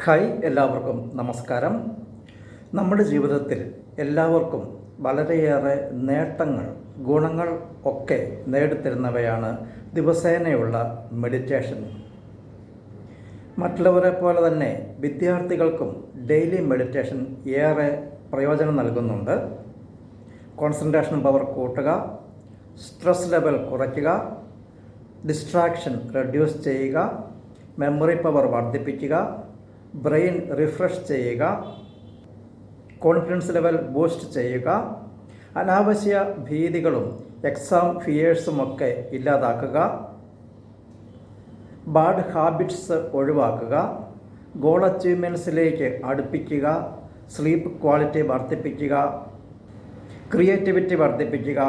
Hi, എല്ലാവർക്കും നമസ്കാരം. നമ്മുടെ ജീവിതത്തിൽ എല്ലാവർക്കും വളരെയേറെ നേട്ടങ്ങൾ, ഗുണങ്ങൾ ഒക്കെ നേടിത്തരുന്നവയാണ് ദിവസേനയുള്ള മെഡിറ്റേഷൻ. മറ്റുള്ളവരെ പോലെ തന്നെ വിദ്യാർത്ഥികൾക്കും ഡെയിലി മെഡിറ്റേഷൻ ഏറെ പ്രയോജനം നൽകുന്നുണ്ട്. കോൺസെൻട്രേഷൻ പവർ കൂട്ടുക, സ്ട്രെസ് ലെവൽ കുറയ്ക്കുക, ഡിസ്ട്രാക്ഷൻ റെഡ്യൂസ് ചെയ്യുക, മെമ്മറി പവർ വർദ്ധിപ്പിക്കുക, ബ്രെയിൻ റിഫ്രഷ് ചെയ്യുക, കോൺഫിഡൻസ് ലെവൽ ബൂസ്റ്റ് ചെയ്യുക, അനാവശ്യ ഭീതികളും എക്സാം ഫിയേഴ്സുമൊക്കെ ഇല്ലാതാക്കുക, ബാഡ് ഹാബിറ്റ്സ് ഒഴിവാക്കുക, ഗോൾ അച്ചീവ്മെൻറ്റ്സിലേക്ക് അടുപ്പിക്കുക, സ്ലീപ്പ് ക്വാളിറ്റി വർദ്ധിപ്പിക്കുക, ക്രിയേറ്റിവിറ്റി വർദ്ധിപ്പിക്കുക,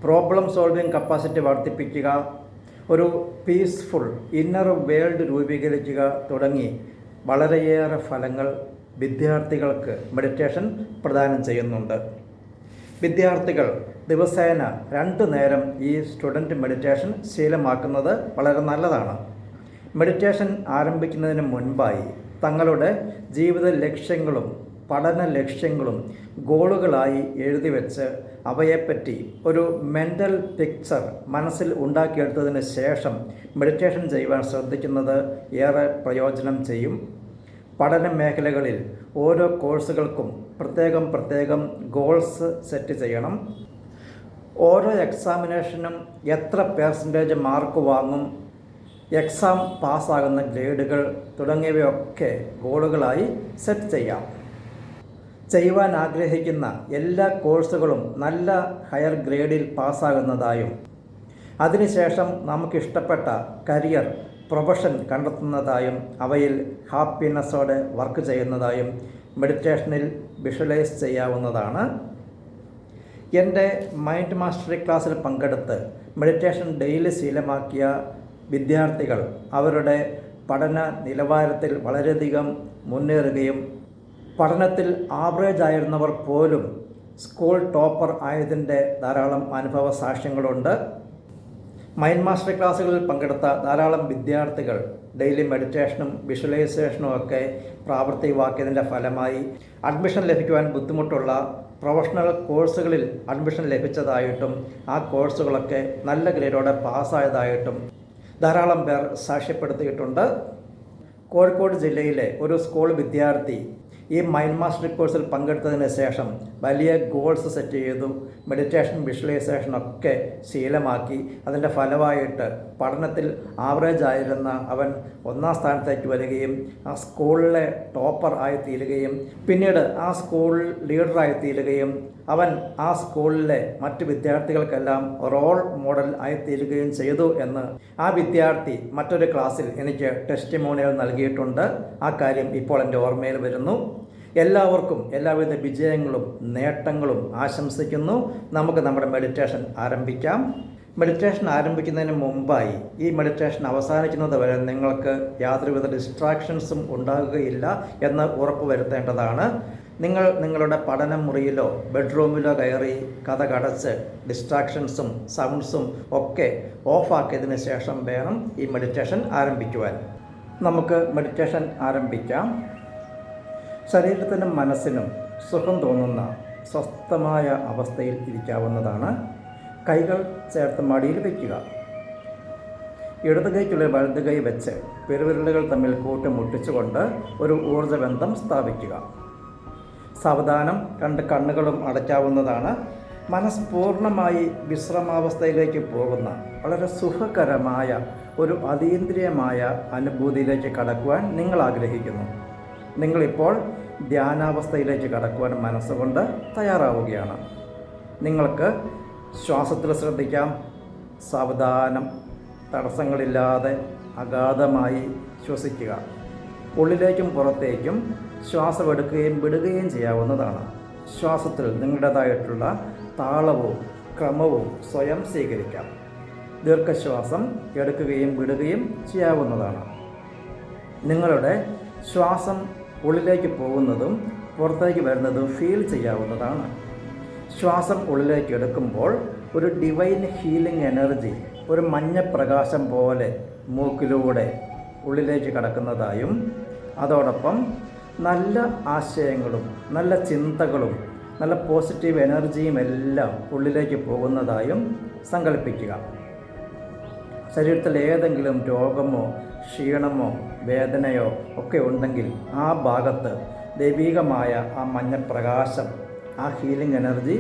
പ്രോബ്ലം സോൾവിങ് കപ്പാസിറ്റി വർദ്ധിപ്പിക്കുക, ഒരു പീസ്ഫുൾ ഇന്നർ വേൾഡ് രൂപീകരിക്കുക തുടങ്ങി വളരെയേറെ ഫലങ്ങൾ വിദ്യാർത്ഥികൾക്ക് മെഡിറ്റേഷൻ പ്രദാനം ചെയ്യുന്നുണ്ട്. വിദ്യാർത്ഥികൾ ദിവസേന 2 നേരം ഈ സ്റ്റുഡൻറ്റ് മെഡിറ്റേഷൻ ശീലമാക്കുന്നത് വളരെ നല്ലതാണ്. മെഡിറ്റേഷൻ ആരംഭിക്കുന്നതിന് മുൻപായി തങ്ങളുടെ ജീവിത ലക്ഷ്യങ്ങളും പഠന ലക്ഷ്യങ്ങളും ഗോളുകളായി എഴുതി വെച്ച് അവയെപ്പറ്റി ഒരു മെൻ്റൽ പിക്ചർ മനസ്സിൽ ഉണ്ടാക്കിയെടുത്തതിന് ശേഷം മെഡിറ്റേഷൻ ചെയ്യുവാൻ ശ്രദ്ധിക്കുന്നത് ഏറെ പ്രയോജനം ചെയ്യും. പഠന മേഖലകളിൽ ഓരോ കോഴ്സുകൾക്കും പ്രത്യേകം ഗോൾസ് സെറ്റ് ചെയ്യണം. ഓരോ എക്സാമിനേഷനും എത്ര പെർസെൻറ്റേജ് മാർക്ക് വാങ്ങും, എക്സാം പാസ്സാകുന്ന ഗ്രേഡുകൾ തുടങ്ങിയവയൊക്കെ ഗോളുകളായി സെറ്റ് ചെയ്യാം. ചെയ്യുവാൻ ആഗ്രഹിക്കുന്ന എല്ലാ കോഴ്സുകളും നല്ല ഹയർ ഗ്രേഡിൽ പാസ്സാകുന്നതായും അതിനുശേഷം നമുക്കിഷ്ടപ്പെട്ട കരിയർ പ്രൊഫഷൻ കണ്ടെത്തുന്നതായും അവയിൽ ഹാപ്പിനെസ്സോടെ വർക്ക് ചെയ്യുന്നതായും മെഡിറ്റേഷനിൽ വിഷ്വലൈസ് ചെയ്യാവുന്നതാണ്. എൻ്റെ മൈൻഡ് മാസ്റ്ററി ക്ലാസ്സിൽ പങ്കെടുത്ത് മെഡിറ്റേഷൻ ഡെയിലി ശീലമാക്കിയ വിദ്യാർത്ഥികൾ അവരുടെ പഠന നിലവാരത്തിൽ വളരെയധികം മുന്നേറുകയും പഠനത്തിൽ ആവറേജ് ആയിരുന്നവർ പോലും സ്കൂൾ ടോപ്പർ ആയതിൻ്റെ ധാരാളം അനുഭവ സാക്ഷ്യങ്ങളുണ്ട്. മൈൻഡ് മാസ്റ്റർ ക്ലാസ്സുകളിൽ പങ്കെടുത്ത ധാരാളം വിദ്യാർത്ഥികൾ ഡെയിലി മെഡിറ്റേഷനും വിഷ്വലൈസേഷനും ഒക്കെ പ്രാവർത്തികമാക്കിയതിൻ്റെ ഫലമായി അഡ്മിഷൻ ലഭിക്കുവാൻ ബുദ്ധിമുട്ടുള്ള പ്രൊഫഷണൽ കോഴ്സുകളിൽ അഡ്മിഷൻ ലഭിച്ചതായിട്ടും ആ കോഴ്സുകളൊക്കെ നല്ല ഗ്രേഡോടെ പാസ്സായതായിട്ടും ധാരാളം പേർ സാക്ഷ്യപ്പെടുത്തിയിട്ടുണ്ട്. കോഴിക്കോട് ജില്ലയിലെ ഒരു സ്കൂൾ വിദ്യാർത്ഥി ഈ മൈൻഡ് മാസ്റ്ററി കോഴ്സിൽ പങ്കെടുത്തതിന് ശേഷം വലിയ ഗോൾസ് സെറ്റ് ചെയ്തു. മെഡിറ്റേഷൻ വിഷ്വലൈസേഷനൊക്കെ ശീലമാക്കി. അതിൻ്റെ ഫലമായിട്ട് പഠനത്തിൽ ആവറേജ് ആയിരുന്ന അവൻ 1ാം സ്ഥാനത്തേക്ക് വരികയും ആ സ്കൂളിലെ ടോപ്പർ ആയിത്തീരുകയും പിന്നീട് ആ സ്കൂൾ ലീഡറായി തീരുകയും അവൻ ആ സ്കൂളിലെ മറ്റ് വിദ്യാർത്ഥികൾക്കെല്ലാം റോൾ മോഡൽ ആയിത്തീരുകയും ചെയ്തു എന്ന് ആ വിദ്യാർത്ഥി മറ്റൊരു ക്ലാസ്സിൽ എനിക്ക് ടെസ്റ്റിമോണിയൽ നൽകിയിട്ടുണ്ട്. ആ കാര്യം ഇപ്പോൾ എൻ്റെ ഓർമ്മയിൽ വരുന്നു. എല്ലാവർക്കും എല്ലാവിധ വിജയങ്ങളും നേട്ടങ്ങളും ആശംസിക്കുന്നു. നമുക്ക് നമ്മുടെ മെഡിറ്റേഷൻ ആരംഭിക്കാം. മെഡിറ്റേഷൻ ആരംഭിക്കുന്നതിന് മുമ്പായി ഈ മെഡിറ്റേഷൻ അവസാനിക്കുന്നത് വരെ നിങ്ങൾക്ക് യാതൊരുവിധ ഡിസ്ട്രാക്ഷൻസും ഉണ്ടാകുകയില്ല എന്ന് ഉറപ്പുവരുത്തേണ്ടതാണ്. നിങ്ങൾ നിങ്ങളുടെ പഠന മുറിയിലോ ബെഡ്റൂമിലോ കയറി കതകടച്ച് ഡിസ്ട്രാക്ഷൻസും സൗണ്ട്സും ഒക്കെ ഓഫാക്കിയതിന് ശേഷം വേണം ഈ മെഡിറ്റേഷൻ ആരംഭിക്കുവാൻ. നമുക്ക് മെഡിറ്റേഷൻ ആരംഭിക്കാം. ശരീരത്തിനും മനസ്സിനും സുഖം തോന്നുന്ന സ്വസ്ഥമായ അവസ്ഥയിൽ ഇരിക്കാവുന്നതാണ്. കൈകൾ ചേർത്ത് മടിയിൽ വയ്ക്കുക. ഇടത് കൈക്കുള്ള വലത് കൈ വെച്ച് പെരുവിരലുകൾ തമ്മിൽ കൂട്ടിമുട്ടിച്ചുകൊണ്ട് ഒരു ഊർജ്ജബന്ധം സ്ഥാപിക്കുക. സാവധാനം 2 കണ്ണുകളും അടയ്ക്കാവുന്നതാണ്. മനസ്സ് പൂർണ്ണമായി വിശ്രമാവസ്ഥയിലേക്ക് പോകുന്ന വളരെ സുഖകരമായ ഒരു അതീന്ദ്രിയമായ അനുഭൂതിയിലേക്ക് കടക്കുവാൻ നിങ്ങൾ ആഗ്രഹിക്കുന്നു. നിങ്ങളിപ്പോൾ ധ്യാനാവസ്ഥയിലേക്ക് കടക്കുവാൻ മനസ്സുകൊണ്ട് തയ്യാറാവുകയാണ്. നിങ്ങൾക്ക് ശ്വാസത്തിൽ ശ്രദ്ധിക്കാം. സാവധാനം തടസ്സങ്ങളില്ലാതെ അഗാധമായി ശ്വസിക്കുക. ഉള്ളിലേക്കും പുറത്തേക്കും ശ്വാസമെടുക്കുകയും വിടുകയും ചെയ്യാവുന്നതാണ്. ശ്വാസത്തിൽ നിങ്ങളുടേതായിട്ടുള്ള താളവും ക്രമവും സ്വയം സ്വീകരിക്കാം. ദീർഘശ്വാസം എടുക്കുകയും വിടുകയും ചെയ്യാവുന്നതാണ്. നിങ്ങളുടെ ശ്വാസം ഉള്ളിലേക്ക് പോകുന്നതും പുറത്തേക്ക് വരുന്നതും ഫീൽ ചെയ്യാവുന്നതാണ്. ശ്വാസം ഉള്ളിലേക്ക് എടുക്കുമ്പോൾ ഒരു ഡിവൈൻ ഹീലിംഗ് എനർജി, ഒരു മഞ്ഞ പ്രകാശം പോലെ മൂക്കിലൂടെ ഉള്ളിലേക്ക് കടക്കുന്നതായും അതോടൊപ്പം നല്ല ആശയങ്ങളും നല്ല ചിന്തകളും നല്ല പോസിറ്റീവ് എനർജിയും എല്ലാം ഉള്ളിലേക്ക് പോകുന്നതായും സങ്കല്പിക്കുക. ശരീരത്തിൽ ഏതെങ്കിലും രോഗമോ ക്ഷീണമോ വേദനയോ ഒക്കെ ഉണ്ടെങ്കിൽ ആ ഭാഗത്ത് ദൈവികമായ ആ മഞ്ഞപ്രകാശം, ആ ഹീലിംഗ് എനർജി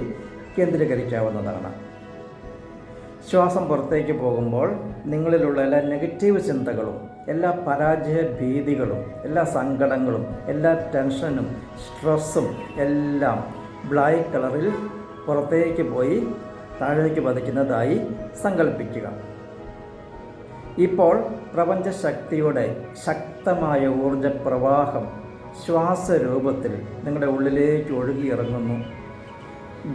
കേന്ദ്രീകരിക്കാവുന്നതാണ്. ശ്വാസം പുറത്തേക്ക് പോകുമ്പോൾ നിങ്ങളിലുള്ള എല്ലാ നെഗറ്റീവ് ചിന്തകളും, എല്ലാ പരാജയ ഭീതികളും, എല്ലാ സങ്കടങ്ങളും, എല്ലാ ടെൻഷനും സ്ട്രെസ്സും എല്ലാം ബ്ലാക്ക് കളറിൽ പുറത്തേക്ക് പോയി താഴേക്ക് പതിക്കുന്നതായി സങ്കല്പിക്കുക. ഇപ്പോൾ പ്രപഞ്ചശക്തിയുടെ ശക്തമായ ഊർജപ്രവാഹം ശ്വാസരൂപത്തിൽ നിങ്ങളുടെ ഉള്ളിലേക്ക് ഒഴുകിയിറങ്ങുന്നു.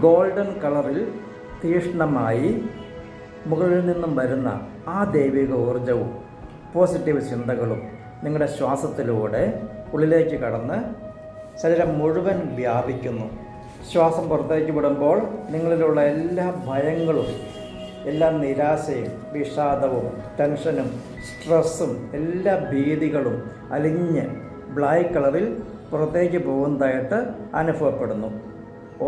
ഗോൾഡൻ കളറിൽ തീക്ഷ്ണമായി മുകളിൽ നിന്നും വരുന്ന ആ ദൈവിക ഊർജവും പോസിറ്റീവ് ചിന്തകളും നിങ്ങളുടെ ശ്വാസത്തിലൂടെ ഉള്ളിലേക്ക് കടന്ന് ശരീരം മുഴുവൻ വ്യാപിക്കുന്നു. ശ്വാസം പുറത്തേക്ക് വിടുമ്പോൾ നിങ്ങളിലുള്ള എല്ലാ ഭയങ്ങളും, എല്ലാ നിരാശയും, വിഷാദവും, ടെൻഷനും, സ്ട്രെസ്സും, എല്ലാ ഭീതികളും അലിഞ്ഞ് ബ്ലാക്ക് കളറിൽ പുറത്തേക്ക് പോകുന്നതായിട്ട് അനുഭവപ്പെടുന്നു.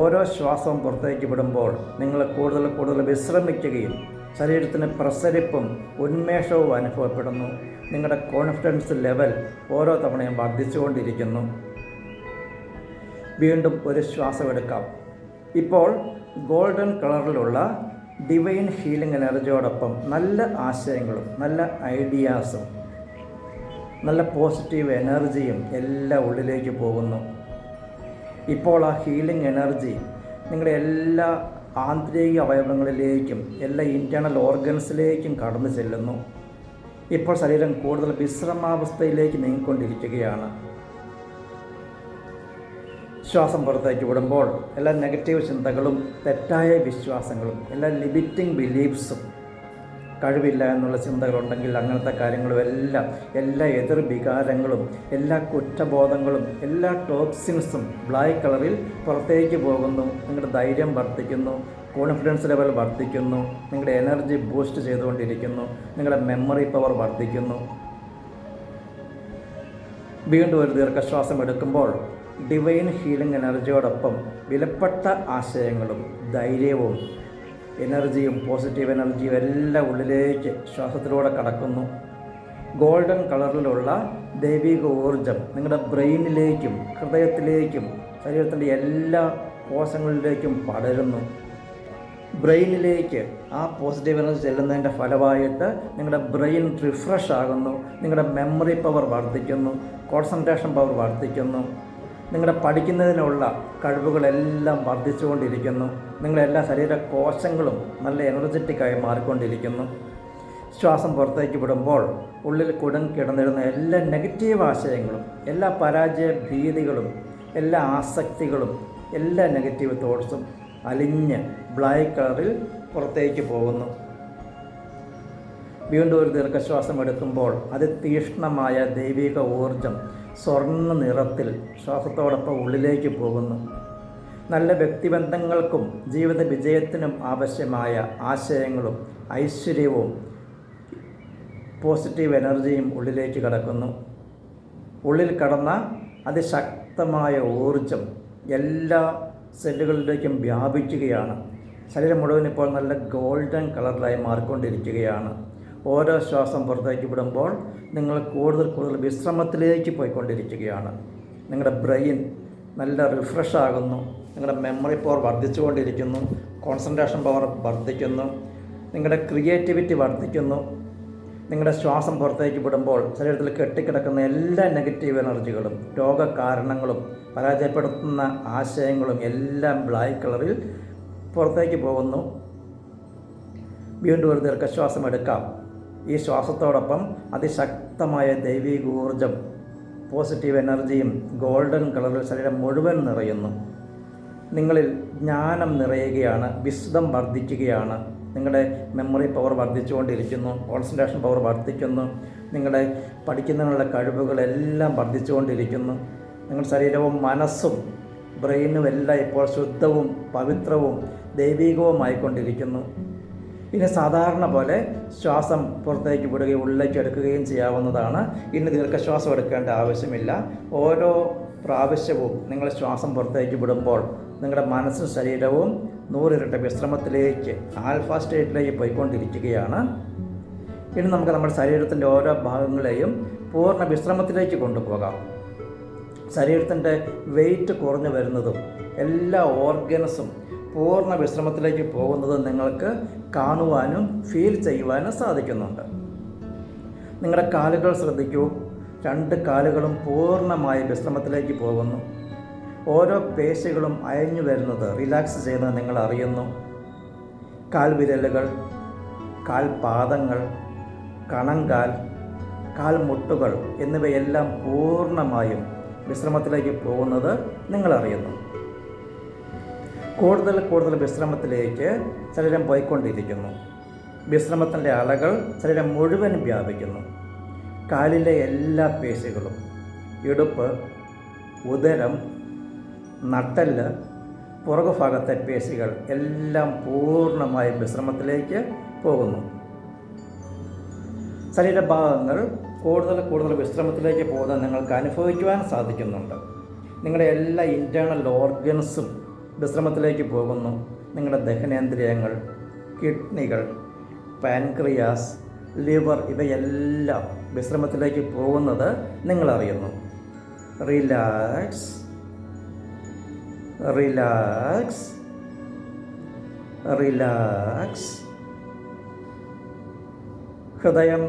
ഓരോ ശ്വാസവും പുറത്തേക്ക് വിടുമ്പോൾ നിങ്ങൾ കൂടുതൽ വിശ്രമിക്കുകയും ശരീരത്തിന് പ്രസരിപ്പും ഉന്മേഷവും അനുഭവപ്പെടുന്നു. നിങ്ങളുടെ കോൺഫിഡൻസ് ലെവൽ ഓരോ തവണയും വർദ്ധിച്ചുകൊണ്ടിരിക്കുന്നു. വീണ്ടും ഒരു ശ്വാസം എടുക്കാം. ഇപ്പോൾ ഗോൾഡൻ കളറിലുള്ള ഡിവൈൻ ഹീലിംഗ് എനർജിയോടൊപ്പം നല്ല ആശയങ്ങളും നല്ല ഐഡിയാസും നല്ല പോസിറ്റീവ് എനർജിയും എല്ലാം ഉള്ളിലേക്ക് പോകുന്നു. ഇപ്പോൾ ആ ഹീലിംഗ് എനർജി നിങ്ങളുടെ എല്ലാ ആന്തരിക അവയവങ്ങളിലേക്കും എല്ലാ ഇൻറ്റേർണൽ ഓർഗൻസിലേക്കും കടന്നു ചെല്ലുന്നു. ഇപ്പോൾ ശരീരം കൂടുതൽ വിശ്രമാവസ്ഥയിലേക്ക് നീങ്ങിക്കൊണ്ടിരിക്കുകയാണ്. ശ്വാസം പുറത്തേക്ക് വിടുമ്പോൾ എല്ലാ നെഗറ്റീവ് ചിന്തകളും, തെറ്റായ വിശ്വാസങ്ങളും, എല്ലാ ലിമിറ്റിംഗ് ബിലീഫ്സും, കഴിവില്ല എന്നുള്ള ചിന്തകളുണ്ടെങ്കിൽ അങ്ങനത്തെ കാര്യങ്ങളും എല്ലാ എതിർ വികാരങ്ങളും, എല്ലാ കുറ്റബോധങ്ങളും, എല്ലാ ടോക്സിൻസും ബ്ലാക്ക് കളറിൽ പുറത്തേക്ക് പോകുന്നു. നിങ്ങളുടെ ധൈര്യം വർദ്ധിക്കുന്നു, കോൺഫിഡൻസ് ലെവൽ വർദ്ധിക്കുന്നു, നിങ്ങളുടെ എനർജി ബൂസ്റ്റ് ചെയ്തുകൊണ്ടിരിക്കുന്നു, നിങ്ങളുടെ മെമ്മറി പവർ വർദ്ധിക്കുന്നു. വീണ്ടും ഒരു ദീർഘശ്വാസം എടുക്കുമ്പോൾ ഡിവൈൻ ഹീലിംഗ് എനർജിയോടൊപ്പം വിലപ്പെട്ട ആശയങ്ങളും ധൈര്യവും എനർജിയും പോസിറ്റീവ് എനർജിയും എല്ലാം ഉള്ളിലേക്ക് ശ്വാസത്തിലൂടെ കടക്കുന്നു. ഗോൾഡൻ കളറിലുള്ള ദൈവിക ഊർജം നിങ്ങളുടെ ബ്രെയിനിലേക്കും ഹൃദയത്തിലേക്കും ശരീരത്തിൻ്റെ എല്ലാ കോശങ്ങളിലേക്കും പടരുന്നു. ബ്രെയിനിലേക്ക് ആ പോസിറ്റീവ് എനർജി ചെല്ലുന്നതിൻ്റെ ഫലമായിട്ട് നിങ്ങളുടെ ബ്രെയിൻ റിഫ്രഷ് ആകുന്നു, നിങ്ങളുടെ മെമ്മറി പവർ വർദ്ധിക്കുന്നു, കോൺസെൻട്രേഷൻ പവർ വർദ്ധിക്കുന്നു, നിങ്ങളുടെ പഠിക്കുന്നതിനുള്ള കഴിവുകളെല്ലാം വർദ്ധിച്ചുകൊണ്ടിരിക്കുന്നു. നിങ്ങളുടെ എല്ലാ ശരീരകോശങ്ങളും നല്ല എനർജറ്റിക്കായി മാറിക്കൊണ്ടിരിക്കുന്നു. ശ്വാസം പുറത്തേക്ക് വിടുമ്പോൾ ഉള്ളിൽ കുടുങ്ങിക്കിടന്നിരുന്ന എല്ലാ നെഗറ്റീവ് ആശയങ്ങളും, എല്ലാ പരാജയ ഭീതികളും, എല്ലാ ആസക്തികളും, എല്ലാ നെഗറ്റീവ് തോട്ട്സും അലിഞ്ഞ് ബ്ലാക്ക് കളറിൽ പുറത്തേക്ക് പോകുന്നു. വീണ്ടും ഒരു ദീർഘശ്വാസം എടുക്കുമ്പോൾ അതിതീക്ഷ്ണമായ ദൈവിക ഊർജം സ്വർണ്ണ നിറത്തിൽ ശ്വാസത്തോടൊപ്പം ഉള്ളിലേക്ക് പോകുന്നു. നല്ല വ്യക്തിബന്ധങ്ങൾക്കും ജീവിത വിജയത്തിനും ആവശ്യമായ ആശയങ്ങളും ഐശ്വര്യവും പോസിറ്റീവ് എനർജിയും ഉള്ളിലേക്ക് കടക്കുന്നു. ഉള്ളിൽ കടന്ന അതിശക്തമായ ഊർജം എല്ലാ സെല്ലുകളിലേക്കും വ്യാപിക്കുകയാണ്. ശരീരം മുഴുവൻ ഇപ്പോൾ നല്ല ഗോൾഡൻ കളറിലായി മാറിക്കൊണ്ടിരിക്കുകയാണ്. ഓരോ ശ്വാസം പുറത്തേക്ക് വിടുമ്പോൾ നിങ്ങൾ കൂടുതൽ വിശ്രമത്തിലേക്ക് പോയിക്കൊണ്ടിരിക്കുകയാണ്. നിങ്ങളുടെ ബ്രെയിൻ നല്ല റിഫ്രഷ് ആകുന്നു, നിങ്ങളുടെ മെമ്മറി പവർ വർദ്ധിച്ചുകൊണ്ടിരിക്കുന്നു, കോൺസെൻട്രേഷൻ പവർ വർദ്ധിക്കുന്നു, നിങ്ങളുടെ ക്രിയേറ്റിവിറ്റി വർദ്ധിക്കുന്നു. നിങ്ങളുടെ ശ്വാസം പുറത്തേക്ക് വിടുമ്പോൾ ശരീരത്തിൽ കെട്ടിക്കിടക്കുന്ന എല്ലാ നെഗറ്റീവ് എനർജികളും, രോഗകാരണങ്ങളും, പരാജയപ്പെടുത്തുന്ന ആശയങ്ങളും എല്ലാം ബ്ലാക്ക് കളറിൽ പുറത്തേക്ക് പോകുന്നു. വീണ്ടും ഒരു ദീർഘശ്വാസം എടുക്കാം. ഈ ശ്വാസത്തോടൊപ്പം അതിശക്തമായ ദൈവിക ഊർജം പോസിറ്റീവ് എനർജിയും ഗോൾഡൻ കളറിൽ ശരീരം മുഴുവൻ നിറയുന്നു. നിങ്ങളിൽ ജ്ഞാനം നിറയുകയാണ്, വിശുദ്ധം വർദ്ധിക്കുകയാണ്, നിങ്ങളുടെ മെമ്മറി പവർ വർദ്ധിച്ചുകൊണ്ടിരിക്കുന്നു, കോൺസെൻട്രേഷൻ പവർ വർദ്ധിക്കുന്നു, നിങ്ങളുടെ പഠിക്കുന്നതിനുള്ള കഴിവുകളെല്ലാം വർദ്ധിച്ചുകൊണ്ടിരിക്കുന്നു. നിങ്ങളുടെ ശരീരവും മനസ്സും ബ്രെയിനും എല്ലാം ഇപ്പോൾ ശുദ്ധവും പവിത്രവും ദൈവികവുമായിക്കൊണ്ടിരിക്കുന്നു. ഇനി സാധാരണ പോലെ ശ്വാസം പുറത്തേക്ക് വിടുകയും ഉള്ളിലേക്ക് എടുക്കുകയും ചെയ്യാവുന്നതാണ്. ഇനി ദീർഘശ്വാസം എടുക്കേണ്ട ആവശ്യമില്ല. ഓരോ പ്രാവശ്യവും നിങ്ങൾ ശ്വാസം പുറത്തേക്ക് വിടുമ്പോൾ നിങ്ങളുടെ മനസ്സും ശരീരവും 100 ഇരട്ടി വിശ്രമത്തിലേക്ക്, ആൽഫ സ്റ്റേറ്റിലേക്ക് പോയിക്കൊണ്ടിരിക്കുകയാണ്. ഇനി നമുക്ക് നമ്മുടെ ശരീരത്തിൻ്റെ ഓരോ ഭാഗങ്ങളെയും പൂർണ്ണ വിശ്രമത്തിലേക്ക് കൊണ്ടുപോകാം. ശരീരത്തിൻ്റെ വെയിറ്റ് കുറഞ്ഞു വരുന്നതും എല്ലാ ഓർഗൻസും പൂർണ്ണ വിശ്രമത്തിലേക്ക് പോകുന്നത് നിങ്ങൾക്ക് കാണുവാനും ഫീൽ ചെയ്യുവാനും സാധിക്കുന്നുണ്ട്. നിങ്ങളുടെ കാലുകൾ ശ്രദ്ധിക്കൂ. 2 കാലുകളും പൂർണ്ണമായി വിശ്രമത്തിലേക്ക് പോകുന്നു. ഓരോ പേശികളും അയഞ്ഞു വരുന്നത്, റിലാക്സ് ചെയ്യുന്നത് നിങ്ങൾ അറിയുന്നു. കാൽവിരലുകൾ, കാൽപാദങ്ങൾ, കണങ്കാൽ, കാൽമുട്ടുകൾ എന്നിവയെല്ലാം പൂർണ്ണമായും വിശ്രമത്തിലേക്ക് പോകുന്നത് നിങ്ങൾ അറിയുന്നു. കൂടുതൽ കൂടുതൽ വിശ്രമത്തിലേക്ക് ശരീരം പോയിക്കൊണ്ടിരിക്കുന്നു. വിശ്രമത്തിൻ്റെ അലകൾ ശരീരം മുഴുവൻ വ്യാപിക്കുന്നു. കാലിലെ എല്ലാ പേശികളും, ഇടുപ്പ്, ഉദരം, നട്ടെല്ല്, പുറകുഭാഗത്തെ പേശികൾ എല്ലാം പൂർണ്ണമായും വിശ്രമത്തിലേക്ക് പോകുന്നു. ശരീരഭാഗങ്ങൾ കൂടുതൽ കൂടുതൽ വിശ്രമത്തിലേക്ക് പോകുന്നത് നിങ്ങൾക്ക് അനുഭവിക്കുവാൻ സാധിക്കുന്നുണ്ട്. നിങ്ങളുടെ എല്ലാ ഇൻറ്റേർണൽ ഓർഗൻസും വിശ്രമത്തിലേക്ക് പോകുന്നു. നിങ്ങളുടെ ദഹനേന്ദ്രിയങ്ങൾ, കിഡ്നികൾ, പാൻക്രിയാസ്, ലിവർ ഇവയെല്ലാം വിശ്രമത്തിലേക്ക് പോകുന്നത് നിങ്ങൾ അറിയുന്നു. Relax, relax, relax. ഹൃദയം,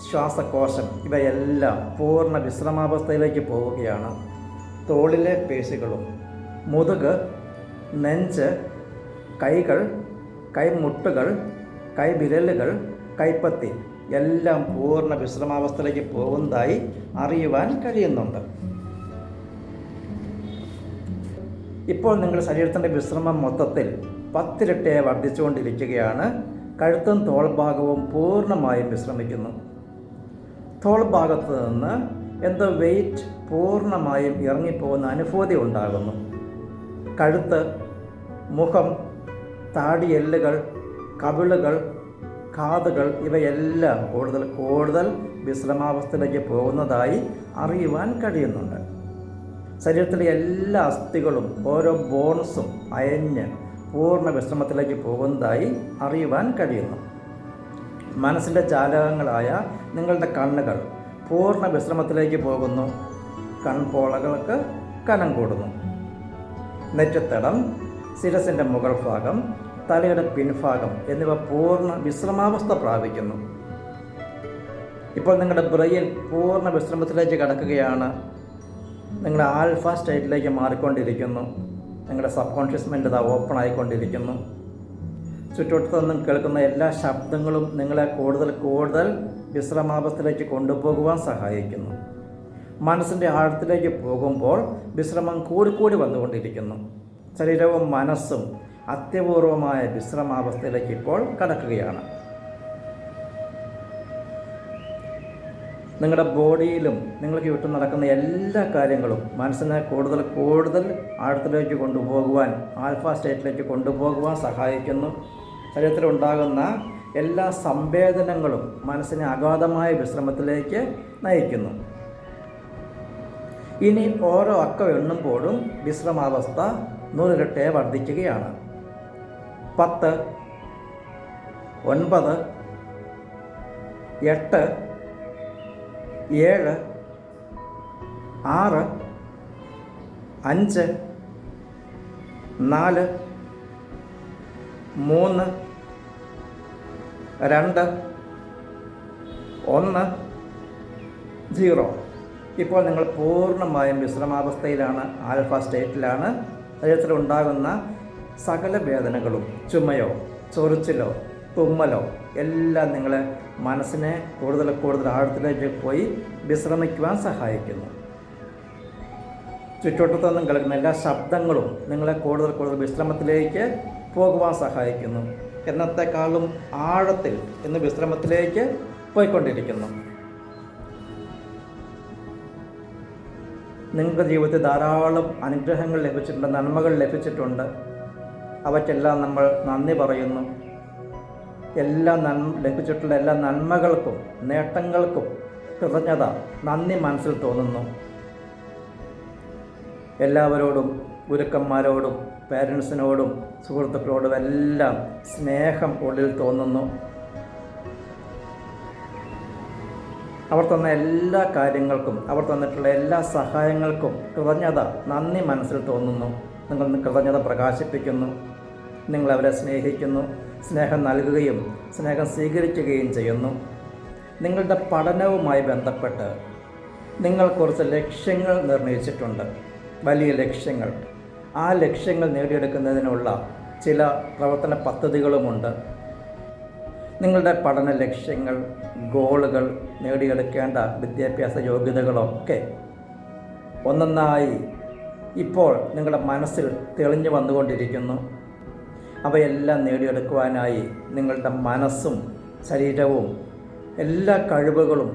ശ്വാസകോശം ഇവയെല്ലാം പൂർണ്ണ വിശ്രമാവസ്ഥയിലേക്ക് പോവുകയാണ്. തോളിലെ പേശികളും, മുതുക്, നെഞ്ച്, കൈകൾ, കൈമുട്ടുകൾ, കൈവിരലുകൾ, കൈപ്പത്തി എല്ലാം പൂർണ്ണ വിശ്രമാവസ്ഥയിലേക്ക് പോകുന്നതായി അറിയുവാൻ കഴിയുന്നുണ്ട്. ഇപ്പോൾ നിങ്ങളുടെ ശരീരത്തിൻ്റെ വിശ്രമം മൊത്തത്തിൽ 10 ഇരട്ടിയായി വർദ്ധിച്ചുകൊണ്ടിരിക്കുകയാണ്. കഴുത്തും തോൾഭാഗവും പൂർണ്ണമായും വിശ്രമിക്കുന്നു. തോൾഭാഗത്ത് നിന്ന് എന്തോ വെയിറ്റ് പൂർണ്ണമായും ഇറങ്ങിപ്പോകുന്ന അനുഭൂതി ഉണ്ടാകുന്നു. കഴുത്ത്, മുഖം, താടിയെല്ലുകൾ, കവിളുകൾ, കാതുകൾ ഇവയെല്ലാം കൂടുതൽ കൂടുതൽ വിശ്രമാവസ്ഥയിലേക്ക് പോകുന്നതായി അറിയുവാൻ കഴിയുന്നുണ്ട്. ശരീരത്തിലെ എല്ലാ അസ്ഥികളും, ഓരോ ബോൺസും അയഞ്ഞ് പൂർണ്ണ വിശ്രമത്തിലേക്ക് പോകുന്നതായി അറിയുവാൻ കഴിയുന്നു. മനസ്സിൻ്റെ ജാലകങ്ങളായ നിങ്ങളുടെ കണ്ണുകൾ പൂർണ്ണ വിശ്രമത്തിലേക്ക് പോകുന്നു. കൺപോളകൾക്ക് കനം കൂടുന്നു. നെറ്റിത്തടം, ശിരസിൻ്റെ മുകൾ ഭാഗം, തലയുടെ പിൻഭാഗം എന്നിവ പൂർണ്ണ വിശ്രമാവസ്ഥ പ്രാപിക്കുന്നു. ഇപ്പോൾ നിങ്ങളുടെ ബ്രെയിൻ പൂർണ്ണ വിശ്രമത്തിലേക്ക് കടക്കുകയാണ്. നിങ്ങളുടെ ആൽഫ സ്റ്റേറ്റിലേക്ക് മാറിക്കൊണ്ടിരിക്കുന്നു. നിങ്ങളുടെ സബ് കോൺഷ്യസ് മൈൻഡ് ഓപ്പൺ ആയിക്കൊണ്ടിരിക്കുന്നു. ചുറ്റുവട്ടത്തു നിന്നും കേൾക്കുന്ന എല്ലാ ശബ്ദങ്ങളും നിങ്ങളെ കൂടുതൽ കൂടുതൽ വിശ്രമാവസ്ഥയിലേക്ക് കൊണ്ടുപോകുവാൻ സഹായിക്കുന്നു. മനസ്സിൻ്റെ ആഴത്തിലേക്ക് പോകുമ്പോൾ വിശ്രമം കൂടിക്കൂടി വന്നുകൊണ്ടിരിക്കുന്നു. ശരീരവും മനസ്സും അത്യപൂർവമായ വിശ്രമാവസ്ഥയിലേക്ക് ഇപ്പോൾ കടക്കുകയാണ്. നിങ്ങളുടെ ബോഡിയിലും നിങ്ങൾക്ക് ചുറ്റും നടക്കുന്ന എല്ലാ കാര്യങ്ങളും മനസ്സിനെ കൂടുതൽ കൂടുതൽ ആഴത്തിലേക്ക് കൊണ്ടുപോകുവാൻ, ആൽഫ സ്റ്റേറ്റിലേക്ക് കൊണ്ടുപോകുവാൻ സഹായിക്കുന്നു. ശരീരത്തിലുണ്ടാകുന്ന എല്ലാ സംവേദനങ്ങളും മനസ്സിനെ അഗാധമായ വിശ്രമത്തിലേക്ക് നയിക്കുന്നു. ഇനി ഓരോ അക്കം എണ്ണുമ്പോഴും വിശ്രമാവസ്ഥ 100 ഇരട്ടിയെ വർദ്ധിക്കുകയാണ്. 10, 9, 8, 7, 6, 5, 4, 3, 2, 1, 0. ഇപ്പോൾ നിങ്ങൾ പൂർണ്ണമായും വിശ്രമാവസ്ഥയിലാണ്, ആൽഫ സ്റ്റേറ്റിലാണ്. ശരീരത്തിലുണ്ടാകുന്ന സകല വേദനകളും, ചുമയോ ചൊറിച്ചിലോ തുമ്മലോ എല്ലാം നിങ്ങളെ മനസ്സിനെ കൂടുതൽ കൂടുതൽ ആഴത്തിലേക്ക് പോയി വിശ്രമിക്കുവാൻ സഹായിക്കുന്നു. ചുറ്റുവട്ടത്തു നിന്നും കേൾക്കുന്ന എല്ലാ ശബ്ദങ്ങളും നിങ്ങളെ കൂടുതൽ കൂടുതൽ വിശ്രമത്തിലേക്ക് പോകുവാൻ സഹായിക്കുന്നു. എന്നത്തെക്കാളും ആഴത്തിൽ ഇന്ന് വിശ്രമത്തിലേക്ക് പോയിക്കൊണ്ടിരിക്കുന്നു. നിങ്ങൾക്ക് ജീവിതത്തിൽ ധാരാളം അനുഗ്രഹങ്ങൾ ലഭിച്ചിട്ടുണ്ട്, നന്മകൾ ലഭിച്ചിട്ടുണ്ട്. അവയ്ക്കെല്ലാം നമ്മൾ നന്ദി പറയുന്നു. ലഭിച്ചിട്ടുള്ള എല്ലാ നന്മകൾക്കും നേട്ടങ്ങൾക്കും കൃതജ്ഞത, നന്ദി മനസ്സിൽ തോന്നുന്നു. എല്ലാവരോടും, ഗുരുക്കന്മാരോടും, പേരൻസിനോടും, സുഹൃത്തുക്കളോടും എല്ലാം സ്നേഹം ഉള്ളിൽ തോന്നുന്നു. അവർ തന്ന എല്ലാ കാര്യങ്ങൾക്കും, അവർ തന്നിട്ടുള്ള എല്ലാ സഹായങ്ങൾക്കും കൃതജ്ഞത, നന്ദി മനസ്സിൽ തോന്നുന്നു. നിങ്ങൾ കൃതജ്ഞത പ്രകാശിപ്പിക്കുന്നു. നിങ്ങളവരെ സ്നേഹിക്കുന്നു, സ്നേഹം നൽകുകയും സ്നേഹം സ്വീകരിക്കുകയും ചെയ്യുന്നു. നിങ്ങളുടെ പഠനവുമായി ബന്ധപ്പെട്ട് നിങ്ങൾ കുറച്ച് ലക്ഷ്യങ്ങൾ നിർണയിച്ചിട്ടുണ്ട്, വലിയ ലക്ഷ്യങ്ങൾ. ആ ലക്ഷ്യങ്ങൾ നേടിയെടുക്കുന്നതിനുള്ള ചില പ്രവർത്തന പദ്ധതികളുമുണ്ട്. നിങ്ങളുടെ പഠന ലക്ഷ്യങ്ങൾ, ഗോളുകൾ, നേടിയെടുക്കേണ്ട വിദ്യാഭ്യാസ യോഗ്യതകളൊക്കെ ഒന്നൊന്നായി ഇപ്പോൾ നിങ്ങളുടെ മനസ്സിൽ തെളിഞ്ഞു വന്നുകൊണ്ടിരിക്കുന്നു. അവയെല്ലാം നേടിയെടുക്കുവാനായി നിങ്ങളുടെ മനസ്സും ശരീരവും എല്ലാ കഴിവുകളും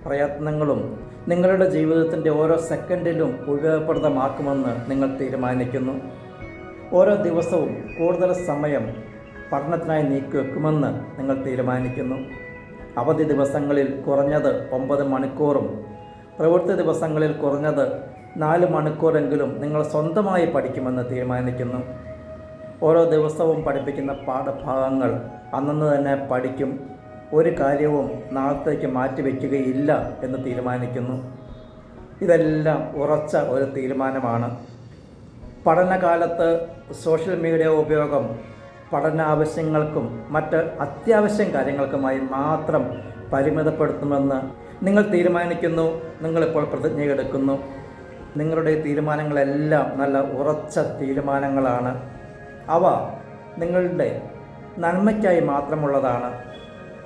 പ്രയത്നങ്ങളും നിങ്ങളുടെ ജീവിതത്തിൻ്റെ ഓരോ സെക്കൻഡിലും ഉപയോഗപ്രദമാക്കുമെന്ന് നിങ്ങൾ തീരുമാനിക്കുന്നു. ഓരോ ദിവസവും കൂടുതൽ സമയം പഠനത്തിനായി നീക്കിവെക്കുമെന്ന് നിങ്ങൾ തീരുമാനിക്കുന്നു. അവധി ദിവസങ്ങളിൽ കുറഞ്ഞത് 9 മണിക്കൂറും പ്രവൃത്തി ദിവസങ്ങളിൽ കുറഞ്ഞത് 4 മണിക്കൂറെങ്കിലും നിങ്ങൾ സ്വന്തമായി പഠിക്കുമെന്ന് തീരുമാനിക്കുന്നു. ഓരോ ദിവസവും പഠിപ്പിക്കുന്ന പാഠഭാഗങ്ങൾ അന്നന്ന് തന്നെ പഠിക്കും. ഒരു കാര്യവും നാളത്തേക്ക് മാറ്റിവെക്കുകയില്ല എന്ന് തീരുമാനിക്കുന്നു. ഇതെല്ലാം ഉറച്ച ഒരു തീരുമാനമാണ്. പഠനകാലത്ത് സോഷ്യൽ മീഡിയ ഉപയോഗം പഠനാവശ്യങ്ങൾക്കും മറ്റ് അത്യാവശ്യം കാര്യങ്ങൾക്കുമായി മാത്രം പരിമിതപ്പെടുത്തുമെന്ന് നിങ്ങൾ തീരുമാനിക്കുന്നു. നിങ്ങളിപ്പോൾ പ്രതിജ്ഞയെടുക്കുന്നു. നിങ്ങളുടെ തീരുമാനങ്ങളെല്ലാം നല്ല ഉറച്ച തീരുമാനങ്ങളാണ്. അവ നിങ്ങളുടെ നന്മയ്ക്കായി മാത്രമുള്ളതാണ്.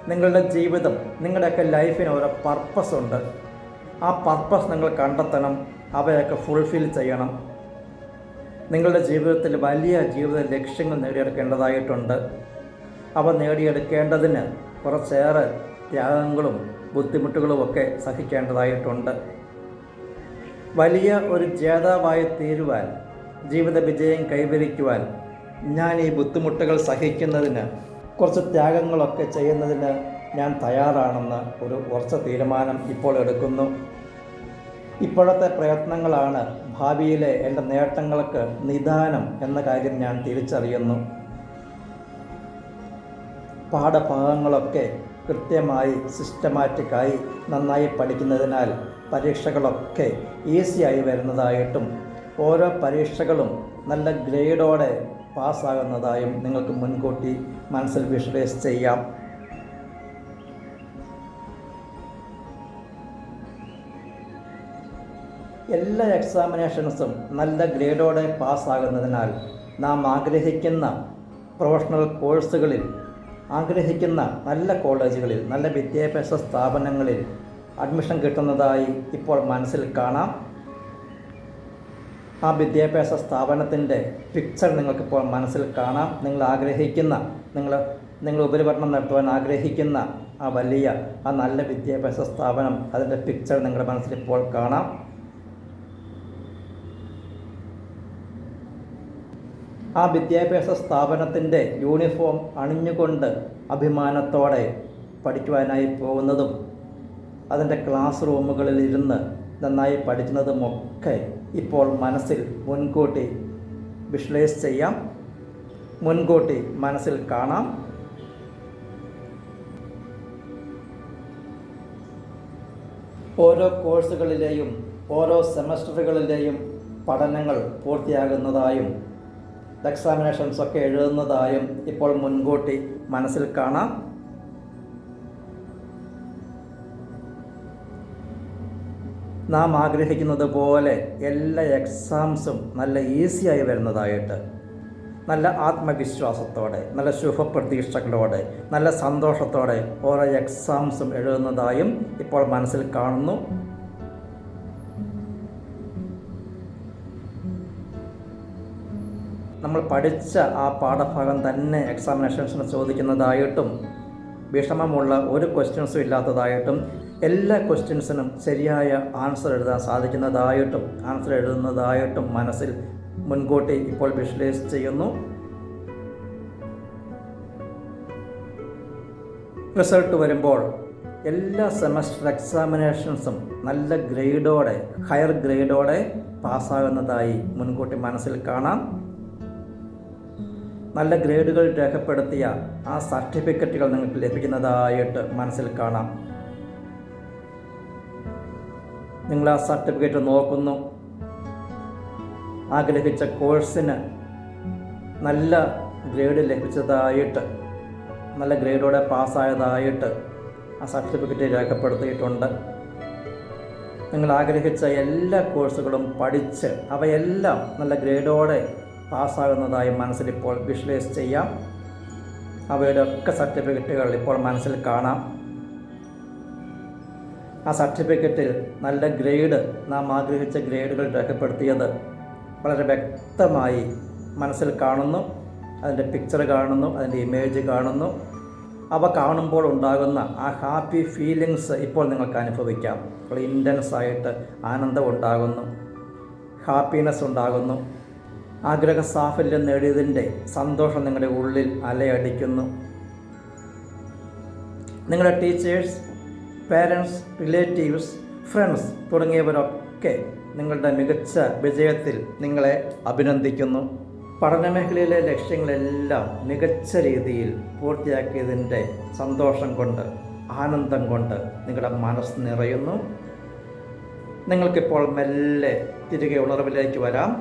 നിങ്ങളുടെ ജീവിതം, നിങ്ങളുടെയൊക്കെ ലൈഫിന് ഓരോ പർപ്പസ് ഉണ്ട്. ആ പർപ്പസ് നിങ്ങൾ കണ്ടെത്തണം, അവയൊക്കെ ഫുൾഫിൽ ചെയ്യണം. നിങ്ങളുടെ ജീവിതത്തിൽ വലിയ ജീവിത ലക്ഷ്യങ്ങൾ നേടിയെടുക്കേണ്ടതായിട്ടുണ്ട്. അവ നേടിയെടുക്കേണ്ടതിന് കുറച്ചേറെ ത്യാഗങ്ങളും ബുദ്ധിമുട്ടുകളുമൊക്കെ സഹിക്കേണ്ടതായിട്ടുണ്ട്. വലിയ ഒരു ജേതാവായി തീരുവാൻ, ജീവിത വിജയം കൈവരിക്കുവാൻ ഞാൻ ഈ ബുദ്ധിമുട്ടുകൾ സഹിക്കുന്നതിന്, കുറച്ച് ത്യാഗങ്ങളൊക്കെ ചെയ്യുന്നതിന് ഞാൻ തയ്യാറാണെന്ന് ഒരു ഉറച്ച തീരുമാനം ഇപ്പോൾ എടുക്കുന്നു. ഇപ്പോഴത്തെ പ്രയത്നങ്ങളാണ് ഭാവിയിലെ എൻ്റെ നേട്ടങ്ങൾക്ക് നിദാനം എന്ന കാര്യം ഞാൻ തിരിച്ചറിയുന്നു. പാഠഭാഗങ്ങളൊക്കെ കൃത്യമായി സിസ്റ്റമാറ്റിക്കായി നന്നായി പഠിക്കുന്നതിനാൽ പരീക്ഷകളൊക്കെ ഈസിയായി വരുന്നതായിട്ടും ഓരോ പരീക്ഷകളും നല്ല ഗ്രേഡോടെ പാസ്സാകുന്നതായും നിങ്ങൾക്ക് മുൻകൂട്ടി മനസ്സിൽ വിഷ്വലൈസ് ചെയ്യാം. എല്ലാ എക്സാമിനേഷൻസും നല്ല ഗ്രേഡോടെ പാസ്സാകുന്നതിനാൽ നാം ആഗ്രഹിക്കുന്ന പ്രൊഫഷണൽ കോഴ്സുകളിൽ, ആഗ്രഹിക്കുന്ന നല്ല കോളേജുകളിൽ, നല്ല വിദ്യാഭ്യാസ സ്ഥാപനങ്ങളിൽ അഡ്മിഷൻ കിട്ടുന്നതായി ഇപ്പോൾ മനസ്സിൽ കാണാം. ആ വിദ്യാഭ്യാസ സ്ഥാപനത്തിൻ്റെ പിക്ചർ നിങ്ങൾക്കിപ്പോൾ മനസ്സിൽ കാണാം. നിങ്ങൾ ഉപരിപഠനം നടത്തുവാൻ ആഗ്രഹിക്കുന്ന ആ വലിയ, ആ നല്ല വിദ്യാഭ്യാസ സ്ഥാപനം, അതിൻ്റെ പിക്ചർ നിങ്ങളുടെ മനസ്സിൽ ഇപ്പോൾ കാണാം. ആ വിദ്യാഭ്യാസ സ്ഥാപനത്തിൻ്റെ യൂണിഫോം അണിഞ്ഞുകൊണ്ട് അഭിമാനത്തോടെ പഠിക്കുവാനായി പോകുന്നതും അതിൻ്റെ ക്ലാസ് റൂമുകളിൽ ഇരുന്ന് നന്നായി പഠിക്കുന്നതുമൊക്കെ ഇപ്പോൾ മനസ്സിൽ മുൻകൂട്ടി വിഷ്വലൈസ് ചെയ്യാം, മുൻകൂട്ടി മനസ്സിൽ കാണാം. ഓരോ കോഴ്സുകളിലെയും ഓരോ സെമസ്റ്ററുകളിലെയും പഠനങ്ങൾ പൂർത്തിയാകുന്നതായും എക്സാമിനേഷൻസൊക്കെ എഴുതുന്നതായും ഇപ്പോൾ മുൻകൂട്ടി മനസ്സിൽ കാണാം. നാം ആഗ്രഹിക്കുന്നത് പോലെ എല്ലാ എക്സാംസും നല്ല ഈസിയായി വരുന്നതായിട്ട്, നല്ല ആത്മവിശ്വാസത്തോടെ, നല്ല ശുഭപ്രതീക്ഷകളോടെ, നല്ല സന്തോഷത്തോടെ ഓരോ എക്സാംസും എഴുതുന്നതായും ഇപ്പോൾ മനസ്സിൽ കാണുന്നു. നമ്മൾ പഠിച്ച ആ പാഠഭാഗം തന്നെ എക്സാമിനേഷൻസിന് ചോദിക്കുന്നതായിട്ടും വിഷമമുള്ള ഒരു ക്വസ്റ്റ്യൻസും ഇല്ലാത്തതായിട്ടും എല്ലാ ക്വസ്റ്റ്യൻസിനും ശരിയായ ആൻസർ എഴുതാൻ സാധിക്കുന്നതായിട്ടും ആൻസർ എഴുതുന്നതായിട്ടും മനസ്സിൽ മുൻകൂട്ടി ഇപ്പോൾ വിഷ്വലൈസ് ചെയ്യുന്നു. റിസൾട്ട് വരുമ്പോൾ എല്ലാ സെമസ്റ്റർ എക്സാമിനേഷൻസും നല്ല ഗ്രേഡോടെ, ഹയർ ഗ്രേഡോടെ പാസ്സാകുന്നതായി മുൻകൂട്ടി മനസ്സിൽ കാണാം. നല്ല ഗ്രേഡുകൾ രേഖപ്പെടുത്തിയ ആ സർട്ടിഫിക്കറ്റുകൾ നിങ്ങൾക്ക് ലഭിക്കുന്നതായിട്ട് മനസ്സിൽ കാണാം. നിങ്ങൾ ആ സർട്ടിഫിക്കറ്റ് നോക്കുന്നു, ആഗ്രഹിച്ച കോഴ്സിന് നല്ല ഗ്രേഡ് ലഭിച്ചതായിട്ട്, നല്ല ഗ്രേഡോടെ പാസ്സായതായിട്ട് ആ സർട്ടിഫിക്കറ്റ് രേഖപ്പെടുത്തിയിട്ടുണ്ട്. നിങ്ങൾ ആഗ്രഹിച്ച എല്ലാ കോഴ്സുകളും പഠിച്ച് അവയെല്ലാം നല്ല ഗ്രേഡോടെ പാസ്സാകുന്നതായി മനസ്സിലിപ്പോൾ വിഷ്വലൈസ് ചെയ്യാം. അവയുടെ ഒക്കെ സർട്ടിഫിക്കറ്റുകൾ ഇപ്പോൾ മനസ്സിൽ കാണാം. ആ സർട്ടിഫിക്കറ്റിൽ നല്ല ഗ്രേഡ്, നാം ആഗ്രഹിച്ച ഗ്രേഡുകൾ രേഖപ്പെടുത്തിയത് വളരെ വ്യക്തമായി മനസ്സിൽ കാണുന്നു. അതിൻ്റെ പിക്ചർ കാണുന്നു, അതിൻ്റെ ഇമേജ് കാണുന്നു. അവ കാണുമ്പോൾ ഉണ്ടാകുന്ന ആ ഹാപ്പി ഫീലിങ്സ് ഇപ്പോൾ നിങ്ങൾക്ക് അനുഭവിക്കാം. അപ്പോൾ ഇൻറ്റൻസ് ആയിട്ട് ആനന്ദം ഉണ്ടാകുന്നു, ഹാപ്പിനെസ് ഉണ്ടാകുന്നു. ആഗ്രഹ സാഫല്യം നേടിയതിൻ്റെ സന്തോഷം നിങ്ങളുടെ ഉള്ളിൽ അലയടിക്കുന്നു. നിങ്ങളുടെ ടീച്ചേഴ്സ്, പേരൻസ്, റിലേറ്റീവ്സ്, ഫ്രണ്ട്സ് തുടങ്ങിയവരൊക്കെ നിങ്ങളുടെ മികച്ച വിജയത്തിൽ നിങ്ങളെ അഭിനന്ദിക്കുന്നു. പഠനമേഖലയിലെ ലക്ഷ്യങ്ങളെല്ലാം മികച്ച രീതിയിൽ പൂർത്തിയാക്കിയതിൻ്റെ സന്തോഷം കൊണ്ട്, ആനന്ദം കൊണ്ട് നിങ്ങളുടെ മനസ്സ് നിറയുന്നു. നിങ്ങൾക്കിപ്പോൾ മെല്ലെ തിരികെ ഉണർവിലേക്ക് വരാം.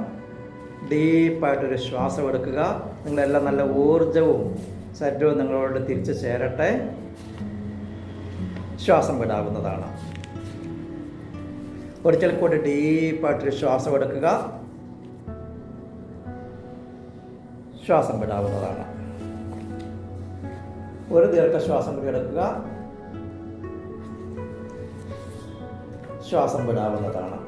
ഡീപ്പായിട്ടൊരു ശ്വാസം എടുക്കുക. നിങ്ങളെല്ലാം നല്ല ഊർജവും ശരീരവും നിങ്ങളോട് തിരിച്ചു ചേരട്ടെ. ശ്വാസം വിടാവുന്നതാണ്. ഒരിക്കൽ കൂടി ഡീപ്പായിട്ടൊരു ശ്വാസം എടുക്കുക. ശ്വാസം വിടാവുന്നതാണ്. ഒരു ദീർഘശ്വാസം കൂടി എടുക്കുക. ശ്വാസം വിടാവുന്നതാണ്.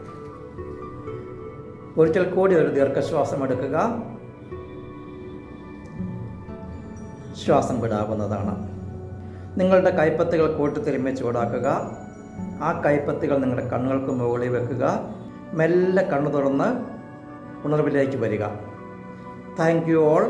ഒരിക്കൽ കൂടി ഒരു ദീർഘശ്വാസം എടുക്കുക. ശ്വാസം വിടാവുന്നതാണ്. നിങ്ങളുടെ കൈപ്പത്തികൾ കൂട്ടിത്തിരുമ്മി ചൂടാക്കുക. ആ കൈപ്പത്തികൾ നിങ്ങളുടെ കണ്ണുകൾക്ക് മുകളിൽ വെക്കുക. മെല്ലെ കണ്ണു തുറന്ന് ഉണർവിലേക്ക് വരിക. Thank you all.